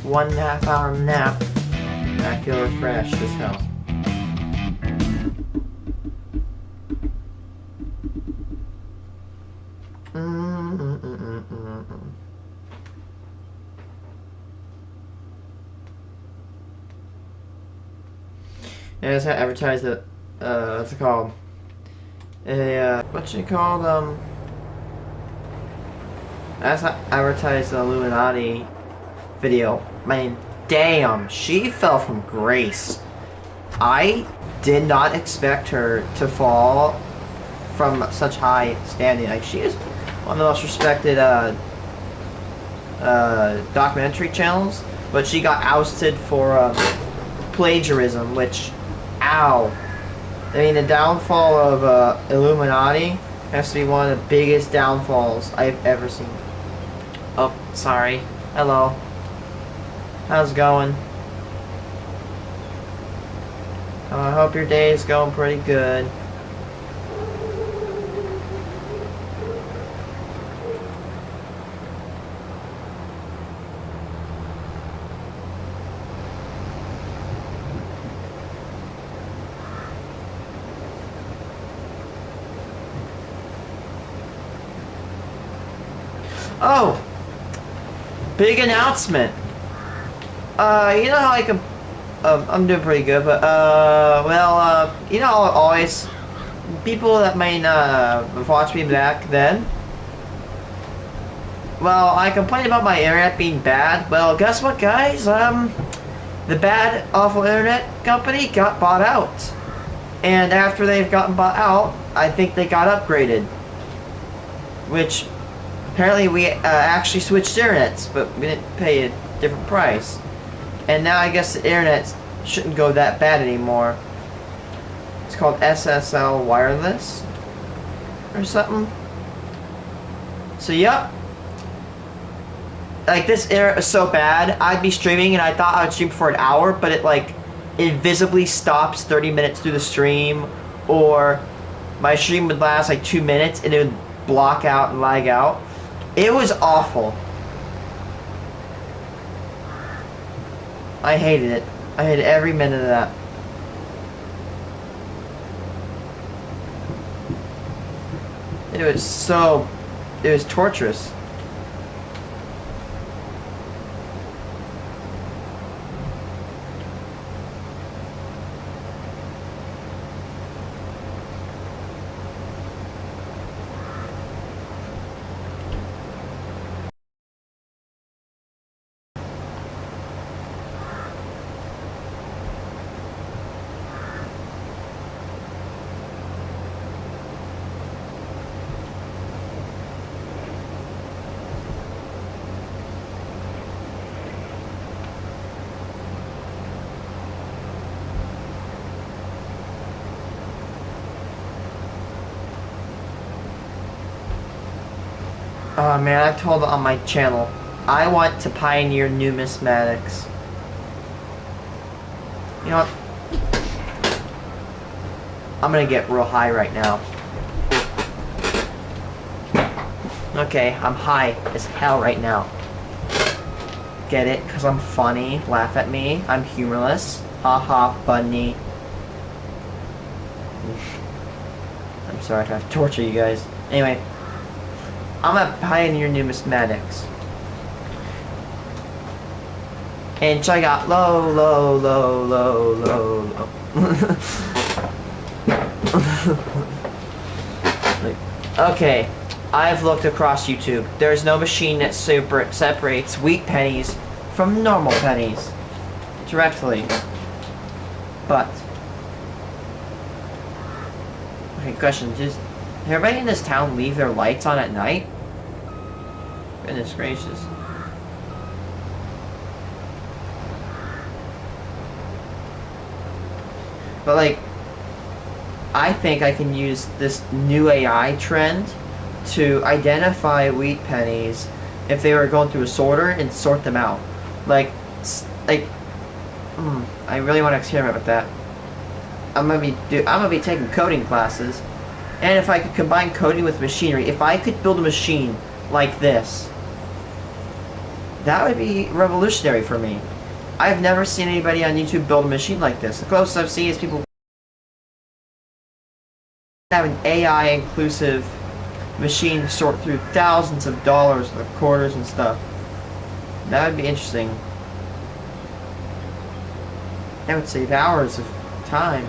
1.5 hour nap. I feel refreshed as hell. And it's advertised that, what's it called? What's it called? That's advertised the Illuminati video. Man, damn, she fell from grace. I did not expect her to fall from such high standing. Like, she is one of the most respected documentary channels, but she got ousted for plagiarism, which, ow. I mean, the downfall of Illuminati has to be one of the biggest downfalls I've ever seen. Oh, sorry. Hello. How's it going? I hope your day is going pretty good. Oh! Big announcement! You know how I can... I'm doing pretty good, but, well, you know, always... People that may not have watched me back then... Well, I complained about my internet being bad. Well, guess what, guys? The bad, awful internet company got bought out. And after they've gotten bought out, I think they got upgraded. Which... Apparently we actually switched internets, but we didn't pay a different price. And now I guess the internet shouldn't go that bad anymore. It's called SSL Wireless or something. So yep. Like, this internet is so bad, I'd be streaming and I thought I would stream for an hour, but it like invisibly stops 30 minutes through the stream, or my stream would last like 2 minutes and it would block out and lag out. It was awful. I hated it. I hated every minute of that. It was torturous. Oh man, I've told on my channel, I want to pioneer numismatics. You know what? I'm gonna get real high right now. Okay, I'm high as hell right now. Get it? Because I'm funny. Laugh at me. I'm humorless. Haha, funny. I'm sorry to have to torture you guys. Anyway. I'm a pioneer numismatics. And check out low, low, low, low, low, low. Okay, I've looked across YouTube. There's no machine that separates wheat pennies from normal pennies directly. But, okay, question, does everybody in this town leave their lights on at night? Goodness gracious. But like, I think I can use this new AI trend to identify wheat pennies if they were going through a sorter and sort them out. I really want to experiment with that. I'm gonna be taking coding classes. And if I could combine coding with machinery, if I could build a machine like this That would be revolutionary for me. I've never seen anybody on YouTube build a machine like this. The closest I've seen is people have an AI inclusive machine to sort through thousands of dollars of quarters and stuff. That would be interesting. That would save hours of time.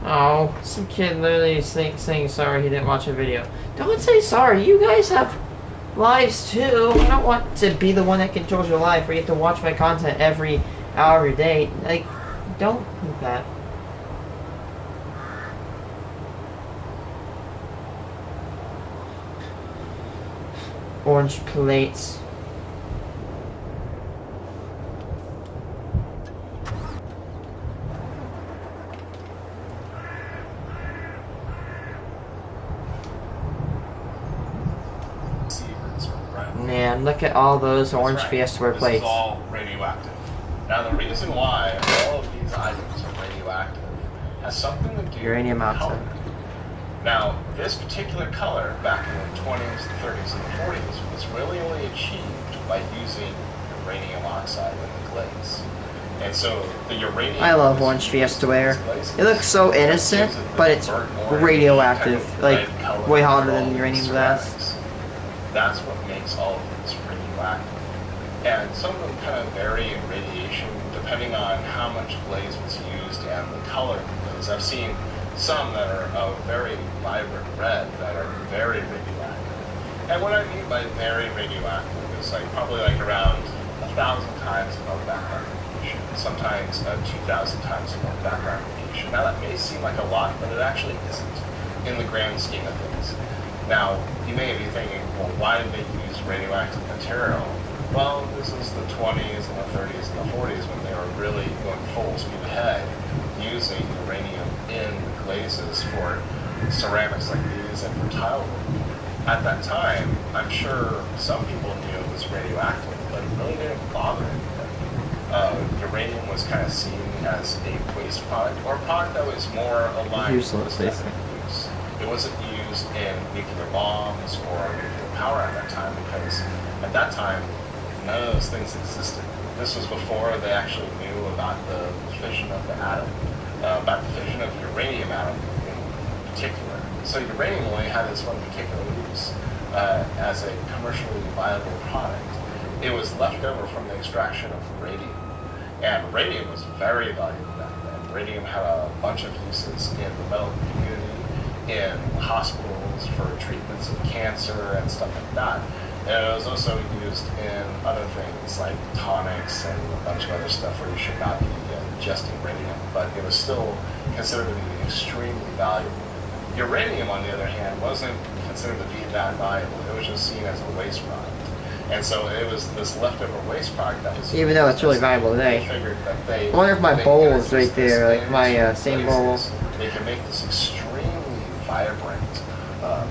Oh, some kid literally saying sorry he didn't watch a video. Don't say sorry. You guys have lives too. I don't want to be the one that controls your life where you have to watch my content every hour of your day. Like, don't do that. Orange plates. Man, look at all those orange Fiesta plates. This is all radioactive. Now, the reason why all of these items are radioactive has something to do Uranium with oxide. color. Now, this particular color back in the 20s, the 30s, and the 40s was really only achieved by using uranium oxide in the glaze. And so the uranium. I love orange Fiesta ware. It looks so innocent, but it's radioactive, like way hotter than uranium glass. That's what makes all of these radioactive. And some of them kind of vary in radiation depending on how much glaze was used and the color of the glaze. I've seen some that are a very vibrant red that are very radioactive. And what I mean by very radioactive is like probably like around 1,000 times above background radiation, sometimes 2,000 times above background radiation. Now that may seem like a lot, but it actually isn't in the grand scheme of things. Now, you may be thinking, well, why did they use radioactive material? Well, this is the 20s and the 30s and the 40s when they were really going full speed ahead using uranium in the glazes for ceramics like these and for tile work. At that time, I'm sure some people knew it was radioactive, but it really didn't bother anybody. Uranium was kind of seen as a waste product, or a product that was more aligned with aesthetic use. It wasn't used in nuclear bombs or nuclear power at that time because at that time none of those things existed. This was before they actually knew about the fission of the atom, about the fission of the uranium atom in particular. So uranium only had this one particular use as a commercially viable product. It was left over from the extraction of radium, and radium was very valuable back then. Radium had a bunch of uses in the medical community, in hospitals for treatments of cancer and stuff like that. And it was also used in other things like tonics and a bunch of other stuff where you should not be ingesting radium, but it was still considered to be extremely valuable. Uranium, on the other hand, wasn't considered to be that valuable. It was just seen as a waste product. And so it was this leftover waste product that was... Even though it's really valuable today. They figured that they... I wonder if my bowl is right there, like my same bowl. They can make this extremely vibrant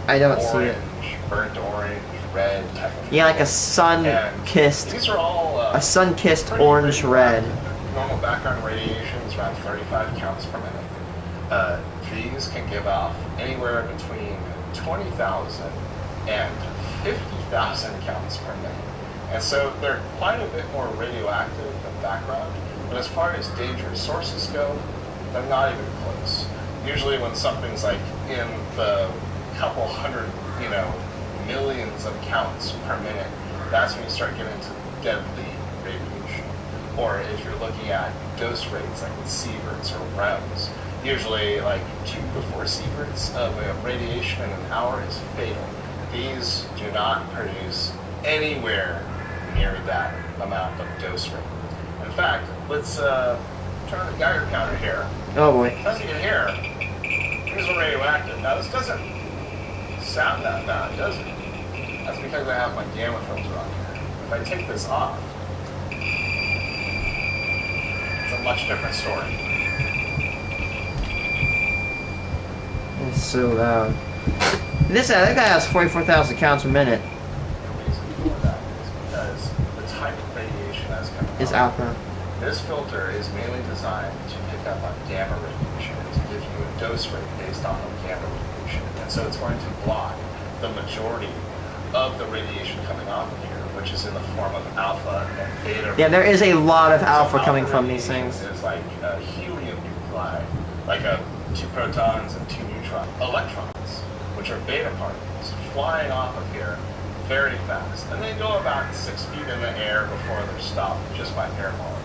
I don't orange, see it. burnt orange, red type of... Yeah, like a sun-kissed... These are all... a sun-kissed orange red. Normal background radiation is around 35 counts per minute. These can give off anywhere between 20,000 and 50,000 counts per minute. And so they're quite a bit more radioactive than background, but as far as dangerous sources go, they're not even close. Usually when something's like in the couple hundred, millions of counts per minute, that's when you start getting into deadly radiation. Or if you're looking at dose rates, like with sieverts or REMs, usually like 2 to 4 sieverts of radiation in an hour is fatal. These do not produce anywhere near that amount of dose rate. In fact, let's turn on the Geiger counter here. Oh boy. As you can hear, here's a radioactive. Now this doesn't sound that bad, does it? That's because I have my gamma filter on here. If I take this off, it's a much different story. It's so loud. That guy has 44,000 counts per minute. The reason for that is because the type of radiation that's coming Is out. alpha. This filter is mainly designed to pick up on gamma radiation and to give you a dose rate based off of gamma radiation. And so it's going to block the majority of the radiation coming off of here, which is in the form of alpha and beta. Yeah, there is a lot of alpha So coming alpha from these radiation things. is like a helium nuclei, like 2 protons and 2 neutrons. Electrons, which are beta particles, flying off of here very fast. And they go about 6 feet in the air before they're stopped just by air molecules.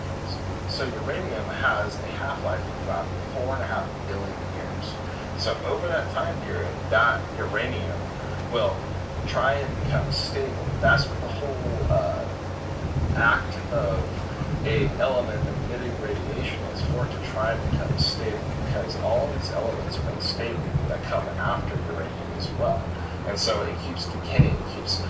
So uranium has a half-life of about 4.5 billion years. So over that time period, that uranium will try and become stable. That's what the whole act of a element emitting radiation is for, to try and become stable, because all these elements are unstable that come after uranium as well. And so it keeps decaying, it keeps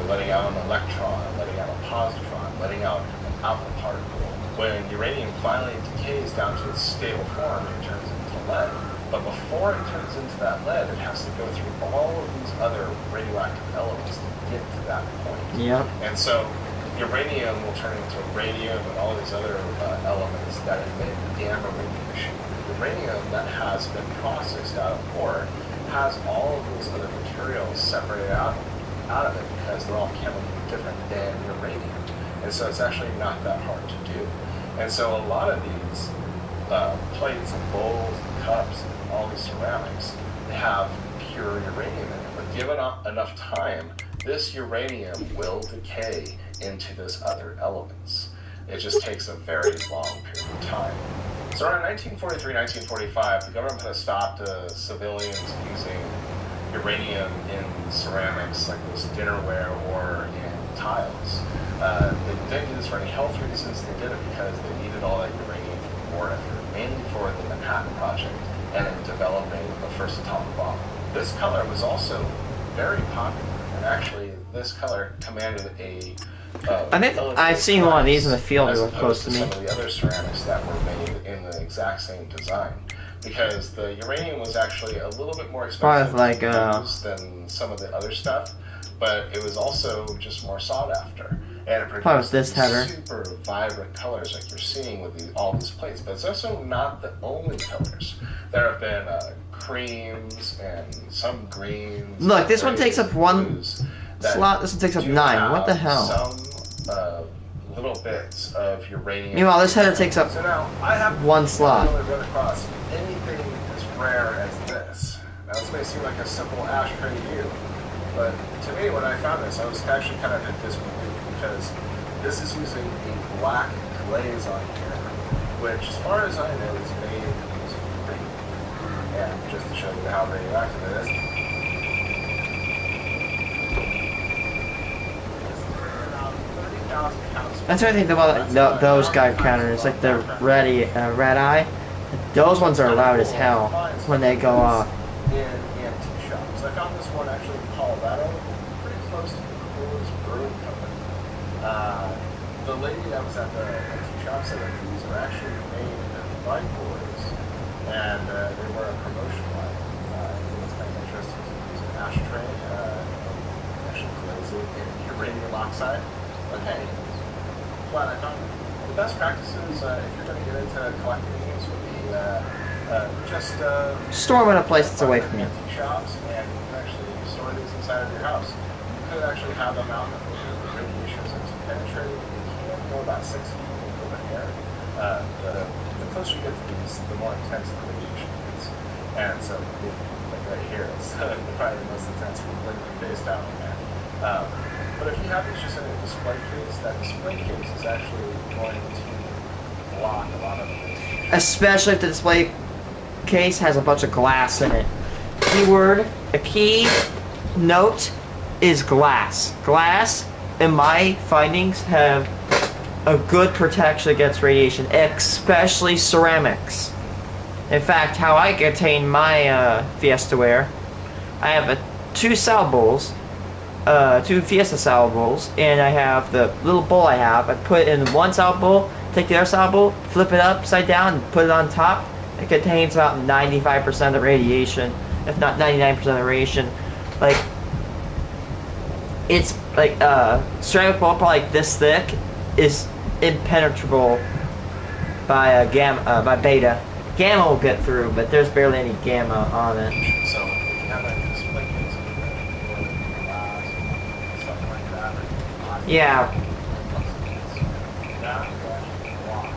letting out an electron, letting out a positron, letting out an alpha particle. When uranium finally decays down to its stable form, it turns into lead. But before it turns into that lead, it has to go through all of these other radioactive elements to get to that point. Yep. And so uranium will turn into radium and all these other elements that emit gamma radiation. Uranium that has been processed out of ore has all of those other materials separated out of it because they're all chemically different than uranium. And so it's actually not that hard to do. And so a lot of these plates and bowls and cups and all these ceramics, they have pure uranium in it. But given enough time, this uranium will decay into those other elements. It just takes a very long period of time. So around 1943, 1945, the government put a stop to civilians using uranium in ceramics like this dinnerware or in tiles. They didn't do this for any health reasons. They did it because they needed all that uranium for war effort, mainly for the Manhattan Project and in developing the first atomic bomb. This color was also very popular, and actually this color commanded a I think I've seen one of these in the field as really close opposed to to me. some of the other ceramics that were made in the exact same design. Because the uranium was actually a little bit more expensive Probably like, to use than some of the other stuff, but it was also just more sought after. And it Probably with produced this these header. super vibrant colors like you're seeing with all these plates. But it's also not the only colors. There have been creams and some greens. Look, this one grays, takes up one blues that slot. This one takes up do 9. What the have hell? Some little bits of uranium. Meanwhile, this header takes up So now, I have one slot. never really run across anything as rare as this. Now, this may seem like a simple ashtray to you, but to me, when I found this, I was actually kind of in disbelief because this is using a black glaze on here, which, as far as I know, is made using uranium. And just to show you how radioactive it is. That's what I think about those Geiger counters, like the red eye. Those ones are loud as hell when they go off. In antique shops. I found this one actually in Colorado, pretty close to the Coors Brewing Company. The lady that was at the antique shop said that these are actually made by Coors, and they were a promotion line. I think it's kind of interesting to use an ashtray, actually glaze it in uranium oxide. But hey, glad I found it. The best practices, if you're going to get into collecting these, would be just Store them in a place that's away from you. antique shops, and you can actually store these inside of your house. You could actually have them out in the radiation since penetrating. You can go about 6 feet in the open air. The closer you get to these, the more intense the radiation is. And so, like right here, it's probably the most intense completely phased out in there. But if you have these just in a display case, that display case is actually going to block a lot of it. Especially if the display case has a bunch of glass in it. Keyword, a key note is glass. Glass, in my findings, have a good protection against radiation, especially ceramics. In fact, how I contain my Fiestaware, I have two salad bowls, two Fiesta salad bowls, and I have the little bowl I have. I put it in one salad bowl, take the other salad bowl, flip it upside down, and put it on top. It contains about 95% of the radiation, if not 99% of the radiation. Like, it's like ceramic bowl probably like this thick is impenetrable by gamma, by beta. Gamma will get through, but there's barely any gamma on it. So if you have a display case or glass, something like that, Yeah. that will actually block.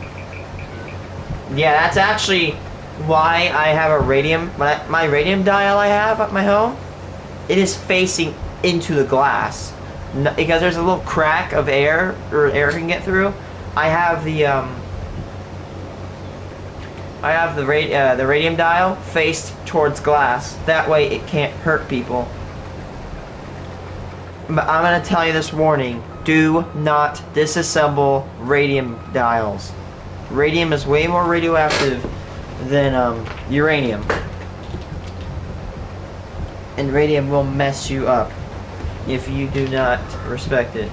Yeah, that's actually why I have a radium. My radium dial I have at my home, it is facing into the glass because there's a little crack of air or air can get through. I have the radium dial faced towards glass. That way it can't hurt people. But I'm gonna tell you this warning: do not disassemble radium dials. Radium is way more radioactive than uranium, and radium will mess you up if you do not respect it.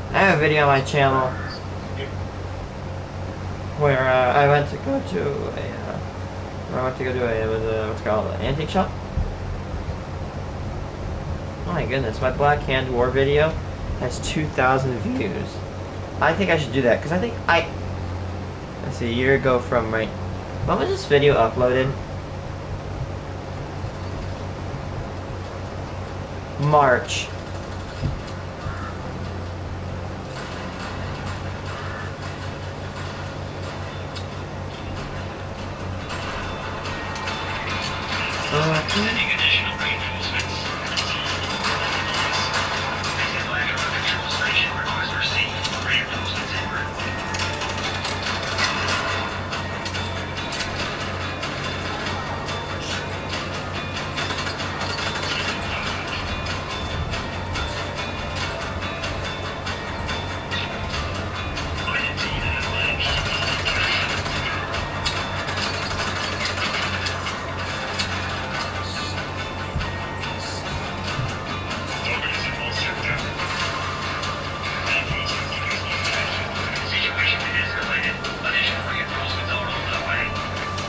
I have a video on my channel where I went to go to a what's it called, an antique shop. Oh my goodness, my Black Hand War video has 2,000 views. I think I should do that because I think let's see, a year ago from right. When was this video uploaded? March.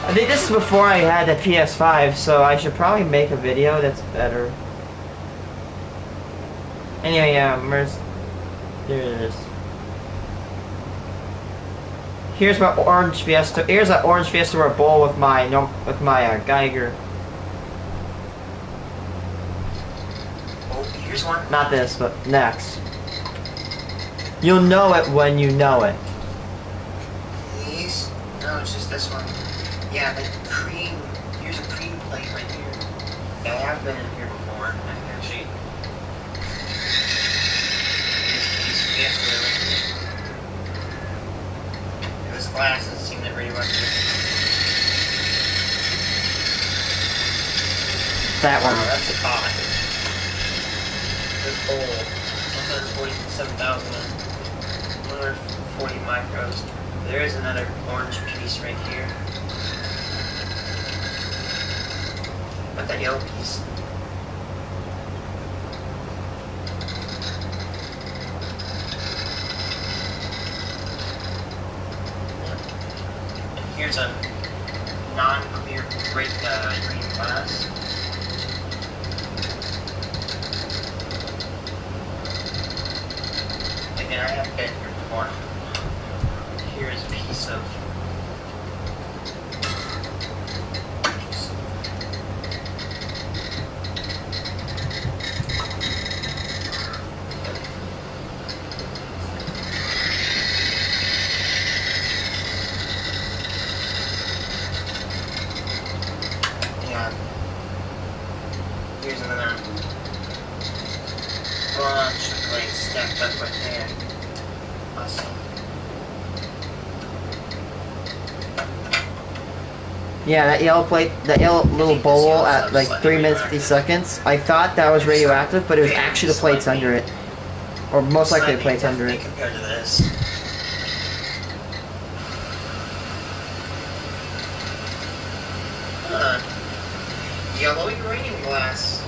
I think this is before I had the PS5, so I should probably make a video that's better. Anyway, here it is. Here's my orange Fiesta. Here's an orange Fiesta bowl with my Geiger. Oh, here's one. Not this, but next. You'll know it when you know it. These? No, it's just this one. Yeah, the cream. Here's a cream plate right here. Yeah, I have been in here before. I can actually. This Fiesta right here. This glass doesn't seem that radioactive. That one. Oh, that's a pot. This bowl. 147,000. 140 micros. There is another orange piece right here. But that yellow piece. Here's a non-clear green glass. Again, I have been here before. Here's a piece of here's another bunch of plates stacked up right there. Awesome. Yeah, that yellow plate, that yellow little bowl at like 3 minutes 50 seconds. I thought that was radioactive, but it was actually the plates under it, or most likely the plates under it. Compared to this. Yellow uranium glass.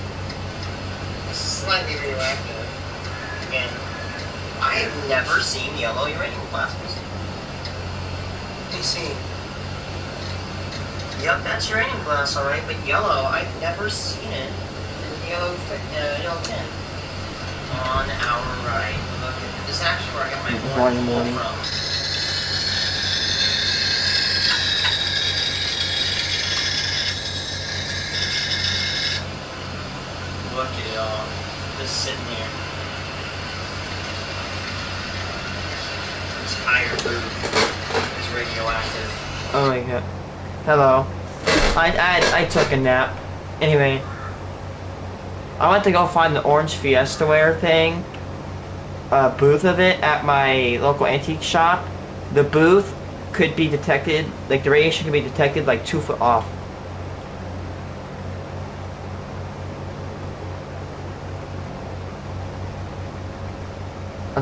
Slightly radioactive. Again, I have never seen yellow uranium glass before. Let me see. Yep, that's uranium glass, alright, but yellow, I've never seen it in yellow tin. On our right. Look, this is actually where I got my Morning. from. Look at it all. Just sitting here. This tire booth is radioactive. Oh my god. Hello. I took a nap. Anyway. I went to go find the orange Fiesta Ware thing. Booth of it at my local antique shop. The booth could be detected, like the radiation could be detected like 2 foot off.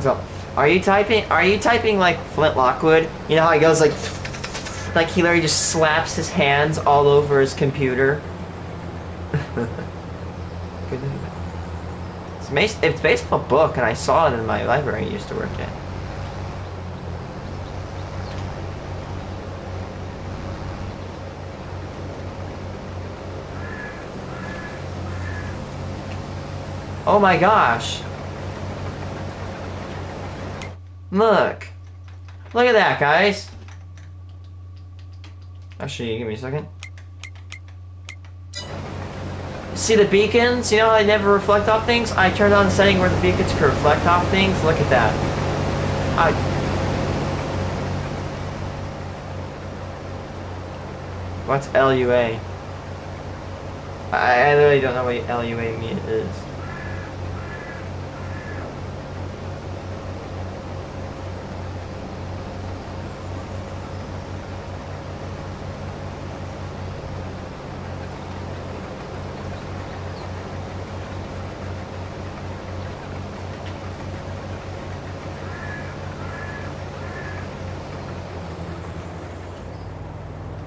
So, are you typing like Flint Lockwood? You know how he goes like he literally just slaps his hands all over his computer? It's based on a book, and I saw it in my library I used to work at. Oh my gosh. Look at that, guys. Actually, give me a second. See the beacons? You know how they never reflect off things? I turned on the setting where the beacons can reflect off things. Look at that. What's LUA? I really don't know what LUA is.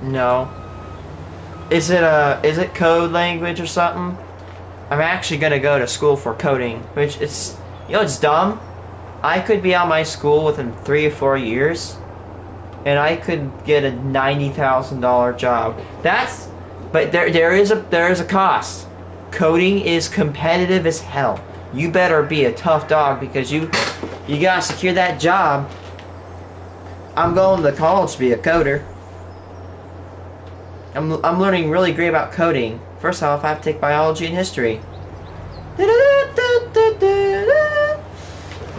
No. Is it code language or something? I'm actually gonna go to school for coding, which it's, you know, it's dumb. I could be out of my school within 3 or 4 years, and I could get a $90,000 job. But there is a cost. Coding is competitive as hell. You better be a tough dog because you gotta secure that job. I'm going to college to be a coder. I'm learning really great about coding. First off, I have to take biology and history.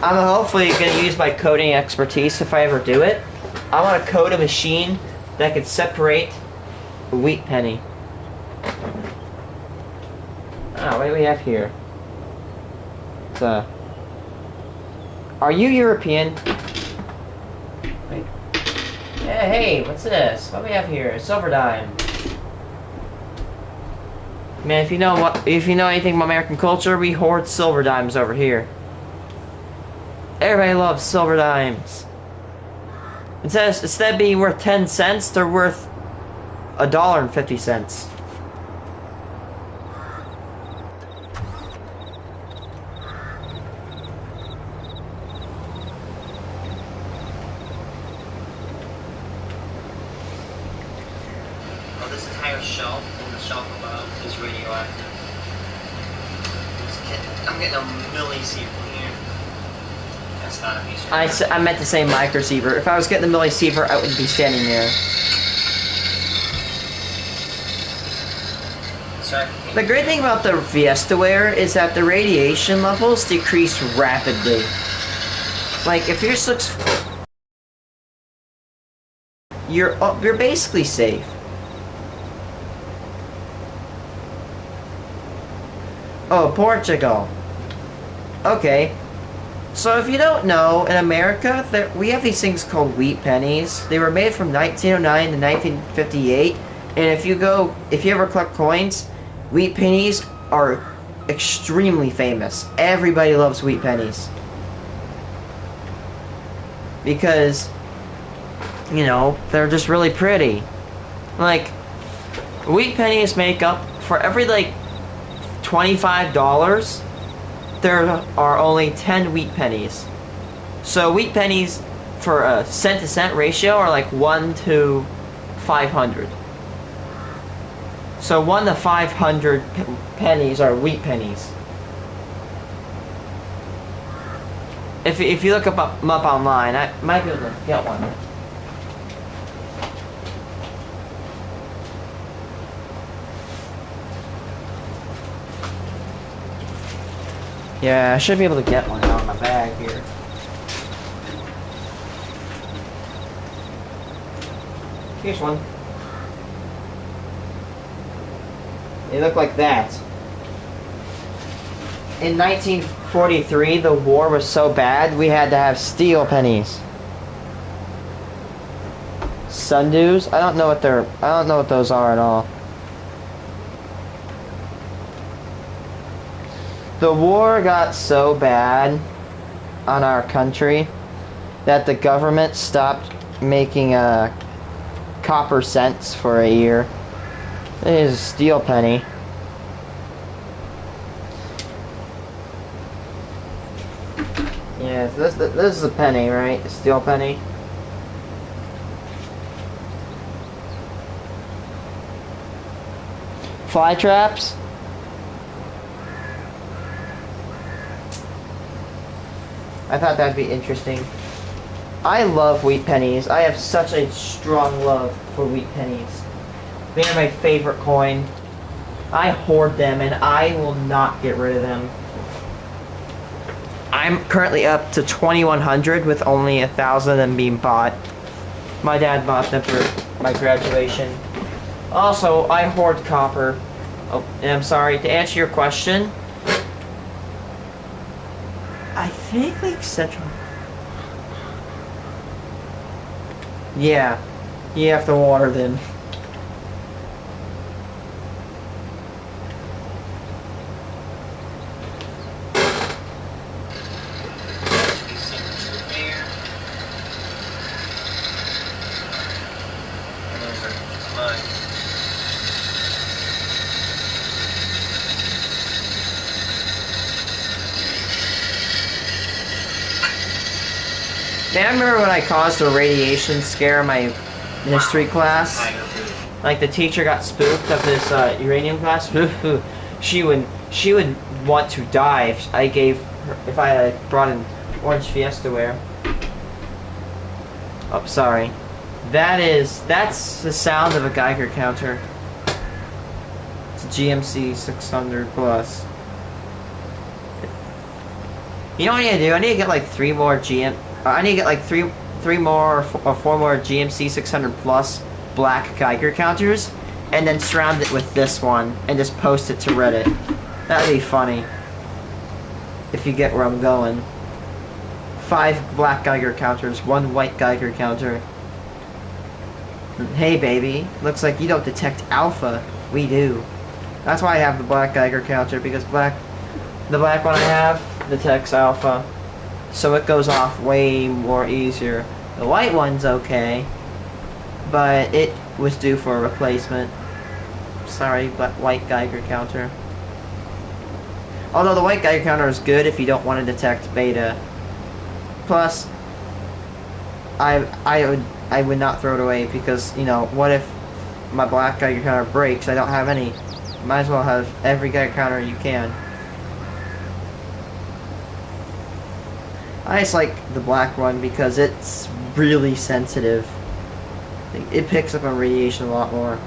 I'm hopefully going to use my coding expertise if I ever do it. I want to code a machine that can separate a wheat penny. Ah, what do we have here? It's are you European? Wait. Yeah, hey, what's this? What do we have here? A silver dime. Man, if you know anything about American culture, we hoard silver dimes over here. Everybody loves silver dimes. Instead of being worth 10 cents, they're worth $1.50. Oh, this entire shelf and the shelf above is radioactive. I'm getting a millisiever here. That's not a millisiever. I meant to say microsiever. If I was getting the millisiever, I would be standing there. Sorry. The great thing about the Fiestaware is that the radiation levels decrease rapidly. Like, if yours looks... You're basically safe. Oh, Portugal. Okay. So if you don't know, in America, we have these things called wheat pennies. They were made from 1909 to 1958. And if you ever collect coins, wheat pennies are extremely famous. Everybody loves wheat pennies. Because, you know, they're just really pretty. Like, wheat pennies make up, for every, like, $25, there are only 10 wheat pennies. So wheat pennies, for a cent-to-cent ratio, are like 1 to 500. So 1 to 500 pennies are wheat pennies. If you look them up online, I might be able to get one. Yeah, I should be able to get one out of my bag here. Here's one. They look like that. In 1943, the war was so bad, we had to have steel pennies. Sundews? I don't know what those are at all. The war got so bad on our country that the government stopped making copper cents for a year. This is a steel penny. Yeah, this is a penny, right? A steel penny. Fly traps. I thought that'd be interesting. I love wheat pennies. I have such a strong love for wheat pennies. They are my favorite coin. I hoard them and I will not get rid of them. I'm currently up to 2,100 with only 1,000 of them being bought. My dad bought them for my graduation. Also, I hoard copper. Oh, and I'm sorry, to answer your question, I think like Central. Yeah, you have to water them. Man, I remember when I caused a radiation scare in my history class. Like the teacher got spooked of this uranium class. she would want to die if I brought an orange Fiestaware. Oh, sorry. That's the sound of a Geiger counter. It's a GMC 600 plus. You know what I need to do? I need to get like three more three more or four more GMC 600 plus black Geiger counters, and then surround it with this one and just post it to Reddit. That'd be funny. If you get where I'm going. 5 black Geiger counters, 1 white Geiger counter. Hey baby, looks like you don't detect alpha. We do. That's why I have the black Geiger counter, because the black one I have detects alpha. So it goes off way more easier. The white one's okay, but it was due for a replacement. Sorry, but white Geiger counter. Although the white Geiger counter is good if you don't want to detect beta. Plus, I would not throw it away, because, you know, what if my black Geiger counter breaks. I don't have any. Might as well have every Geiger counter you can. I just like the black one because it's really sensitive. It picks up on radiation a lot more.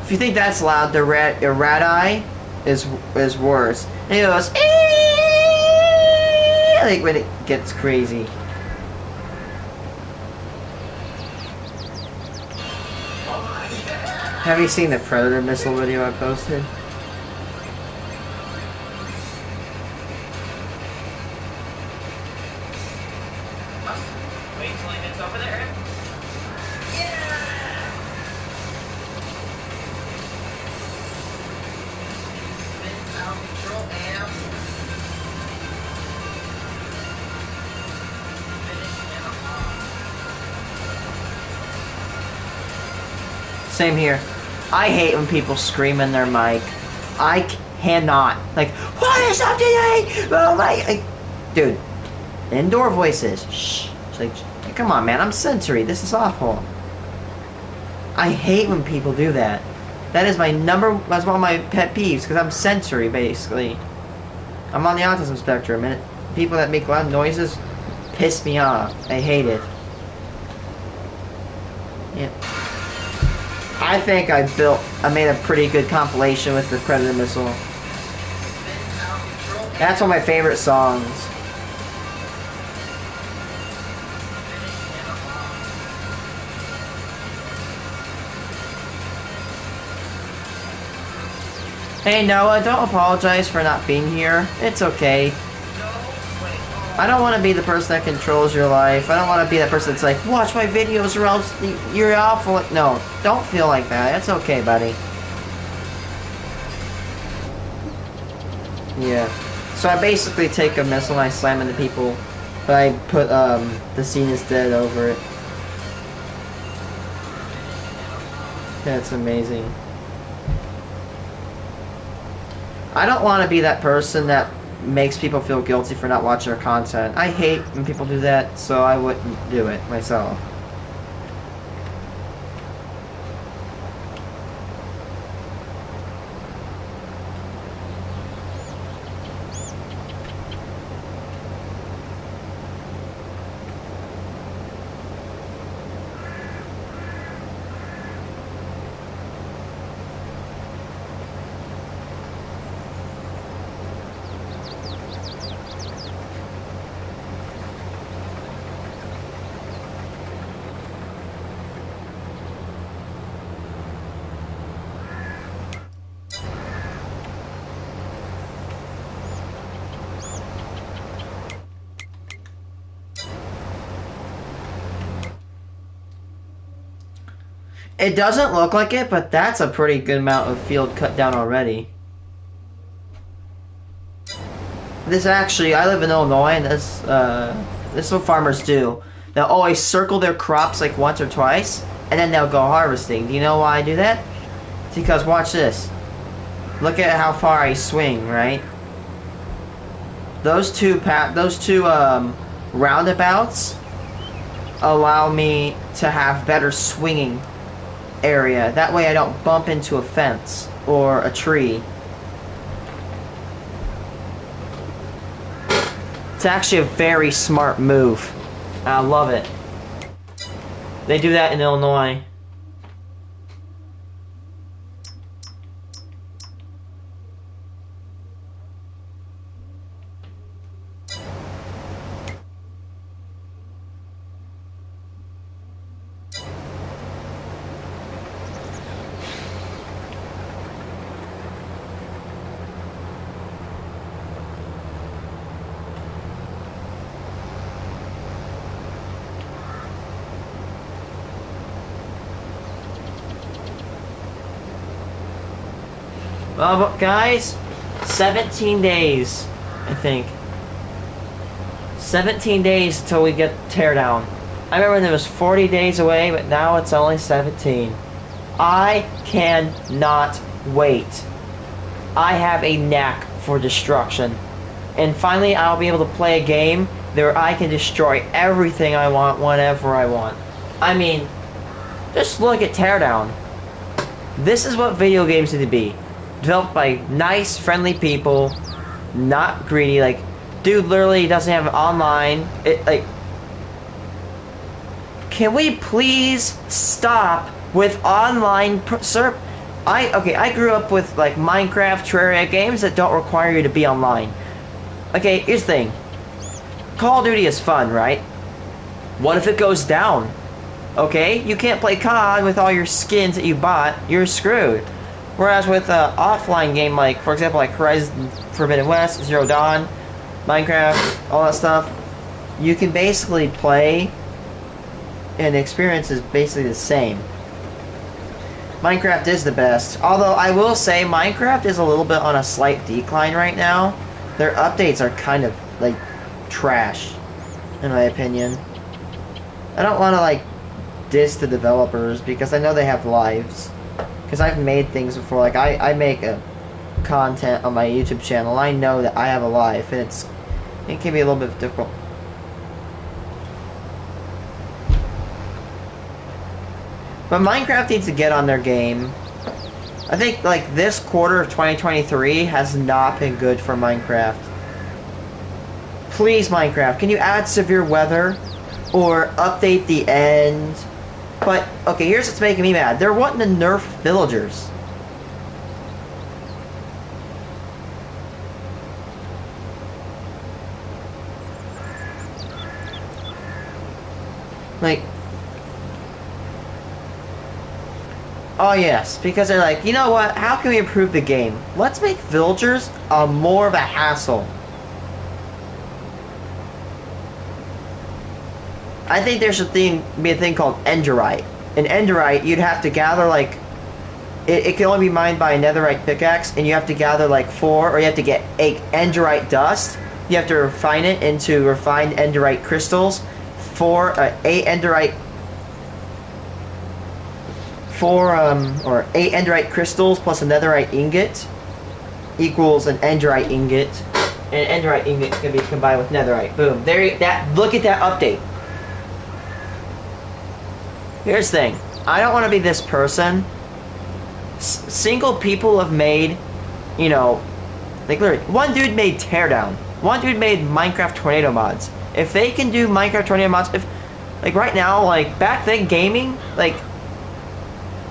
If you think that's loud, the red eye is worse. And it goes like when it gets crazy. Have you seen the Predator missile video I posted? Wait till he gets over there. Same here. I hate when people scream in their mic. I cannot. Like, what is up today? Oh my... Dude, indoor voices. Shh. It's like, come on, man. I'm sensory. This is awful. I hate when people do that. That's one of my pet peeves, because I'm sensory, basically. I'm on the autism spectrum, and people that make loud noises piss me off. I hate it. Yeah. I think I made a pretty good compilation with the Predator missile. That's one of my favorite songs. Hey Noah, don't apologize for not being here. It's okay. I don't want to be the person that controls your life. I don't want to be that person that's like, watch my videos or else you're awful. No, don't feel like that. It's okay, buddy. Yeah. So I basically take a missile and I slam into people, but I put the scene is dead over it. That's amazing. I don't want to be that person that makes people feel guilty for not watching our content. I hate when people do that, so I wouldn't do it myself. It doesn't look like it, but that's a pretty good amount of field cut down already. This actually, I live in Illinois, and this is what farmers do. They'll always circle their crops like once or twice, and then they'll go harvesting. Do you know why I do that? It's because, watch this. Look at how far I swing, right? Those two roundabouts allow me to have better swinging area. That way I don't bump into a fence or a tree. It's actually a very smart move. I love it. They do that in Illinois. Well, guys, 17 days, I think. 17 days until we get teardown. I remember when it was 40 days away, but now it's only 17. I cannot wait. I have a knack for destruction. And finally, I'll be able to play a game where I can destroy everything I want whenever I want. I mean, just look at Teardown. This is what video games need to be. Developed by nice, friendly people, not greedy. Like, dude literally doesn't have online. Can we please stop with online I grew up with like Minecraft, Terraria, games that don't require you to be online. Okay, here's the thing. Call of Duty is fun, right? What if it goes down? Okay, you can't play COD with all your skins that you bought. You're screwed. Whereas with an offline game, like for example, like Horizon Forbidden West, Zero Dawn, Minecraft, all that stuff, you can basically play, and the experience is basically the same. Minecraft is the best. Although I will say Minecraft is a little bit on a slight decline right now. Their updates are kind of like trash, in my opinion. I don't want to like diss the developers because I know they have lives. Because I've made things before. Like I make a content on my YouTube channel. I know that I have a life, and it can be a little bit difficult. But Minecraft needs to get on their game. I think like this quarter of 2023 has not been good for Minecraft. Please, Minecraft, can you add severe weather or update the end? But okay, here's what's making me mad. They're wanting to nerf villagers. Like, oh yes, because they're like, you know what, how can we improve the game? Let's make villagers more of a hassle. I think there should be a thing called Enderite. In Enderite, you'd have to gather like, it can only be mined by a netherite pickaxe, and you have to gather like 4, or you have to get 8 Enderite dust. You have to refine it into refined Enderite crystals. 8 Enderite 8 Enderite crystals plus a netherite ingot equals an Enderite ingot, and an Enderite ingot can be combined with netherite. Boom! Look at that update. Here's the thing. I don't want to be this person. Single people have made, you know, like literally, one dude made Teardown. One dude made Minecraft Tornado mods. If they can do Minecraft Tornado mods, like right now, like back then gaming, like,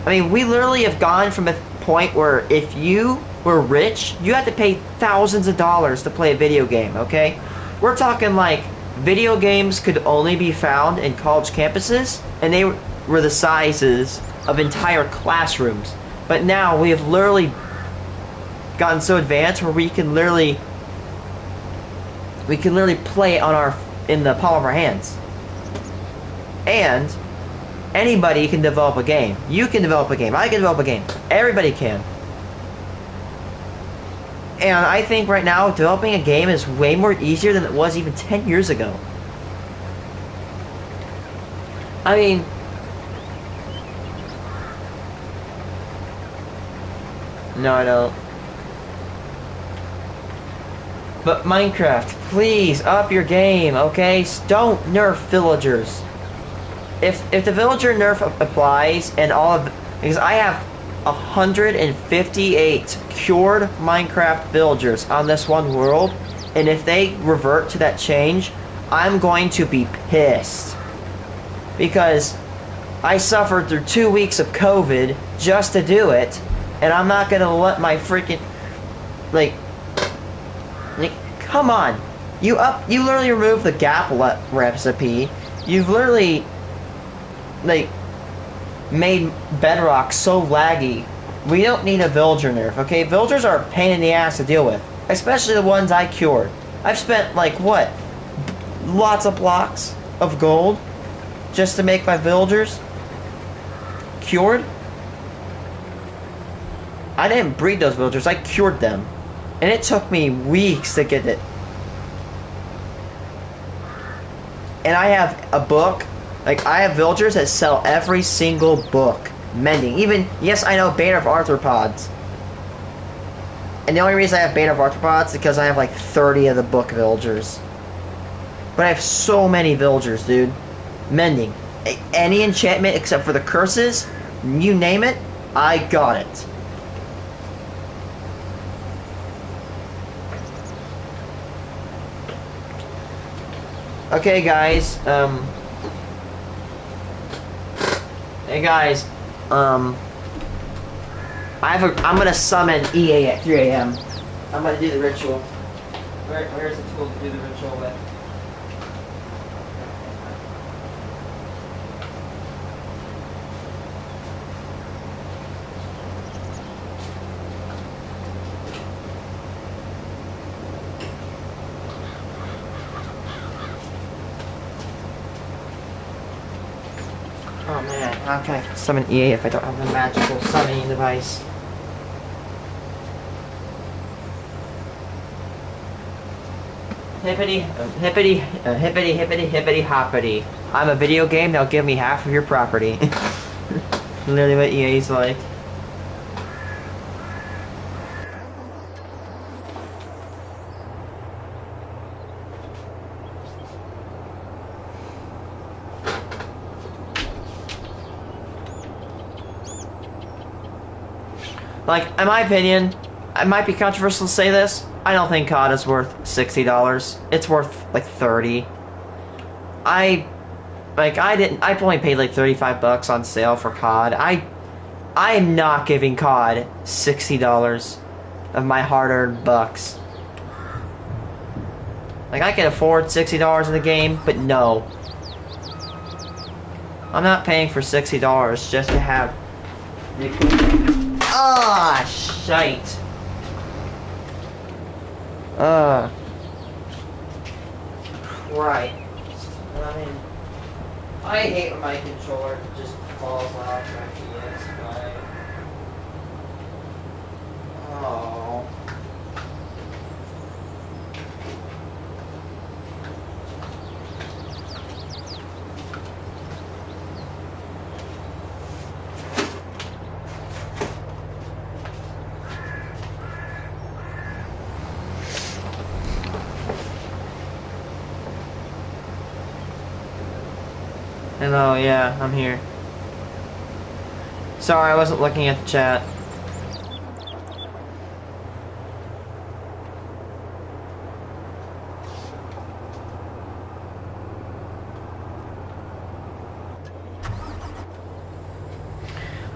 I mean, we literally have gone from a point where if you were rich, you had to pay thousands of dollars to play a video game, okay? We're talking like video games could only be found in college campuses, and they were the sizes of entire classrooms. But now we have literally gotten so advanced where we can literally play it in the palm of our hands. And anybody can develop a game. You can develop a game. I can develop a game. Everybody can. And I think right now developing a game is way more easier than it was even 10 years ago. I mean, no, I don't. But Minecraft, please up your game, okay? Don't nerf villagers. If the villager nerf applies and because I have 158 cured Minecraft villagers on this one world, and if they revert to that change, I'm going to be pissed. Because I suffered through 2 weeks of COVID just to do it, and I'm not gonna let my freaking like come on. You literally removed the gap recipe. You've literally like made Bedrock so laggy. We don't need a villager nerf, okay? Villagers are a pain in the ass to deal with, especially the ones I cured. I've spent like what? Lots of blocks of gold just to make my villagers cured. I didn't breed those villagers, I cured them. And it took me weeks to get it. And I have a book. Like, I have villagers that sell every single book. Mending. Even, yes, I know, Bane of Arthropods. And the only reason I have Bane of Arthropods is because I have like 30 of the book villagers. But I have so many villagers, dude. Mending. Any enchantment except for the curses, you name it, I got it. Okay, guys. Hey guys. I'm gonna summon EA at 3 a.m. I'm gonna do the ritual. Where's the tool to do the ritual with? Oh man, how can I summon EA if I don't have the magical summoning device? Hippity, hippity hoppity. I'm a video game, now give me half of your property. Literally what EA's like. Like, in my opinion, it might be controversial to say this, I don't think COD is worth $60. It's worth like 30. I've only paid like 35 bucks on sale for COD. I am not giving COD $60 of my hard-earned bucks. Like, I can afford $60 in the game, but no. I'm not paying for $60 just to have the... Ah, shite. Right. I mean, I hate when my controller just falls off my PS5. Oh. Hello, yeah, I'm here. Sorry, I wasn't looking at the chat.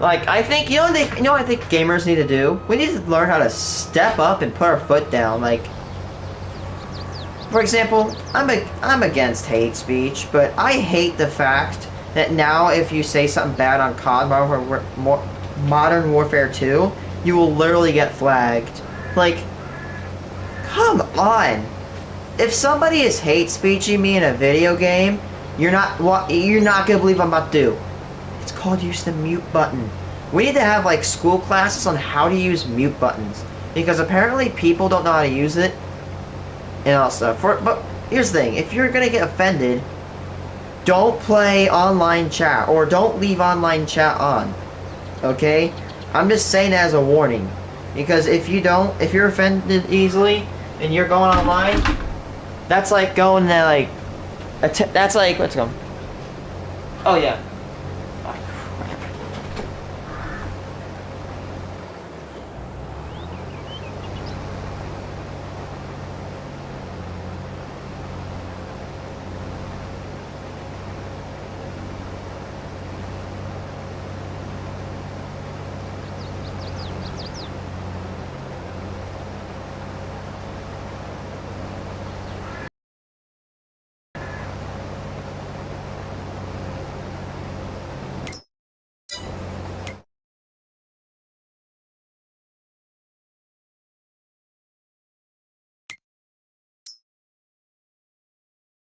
Like, I think, you know what I think gamers need to do? We need to learn how to step up and put our foot down, like... For example, I'm against hate speech, but I hate the fact that now if you say something bad on COD Modern Warfare 2, you will literally get flagged. Like, come on! If somebody is hate speeching me in a video game, you're not gonna believe what I'm about to do. It's called use the mute button. We need to have like school classes on how to use mute buttons, because apparently people don't know how to use it. And also, but here's the thing, if you're gonna get offended, don't play online chat, or don't leave online chat on, okay? I'm just saying that as a warning, because if you're offended easily, and you're going online, that's like going to like, that's like, let's go. Oh yeah.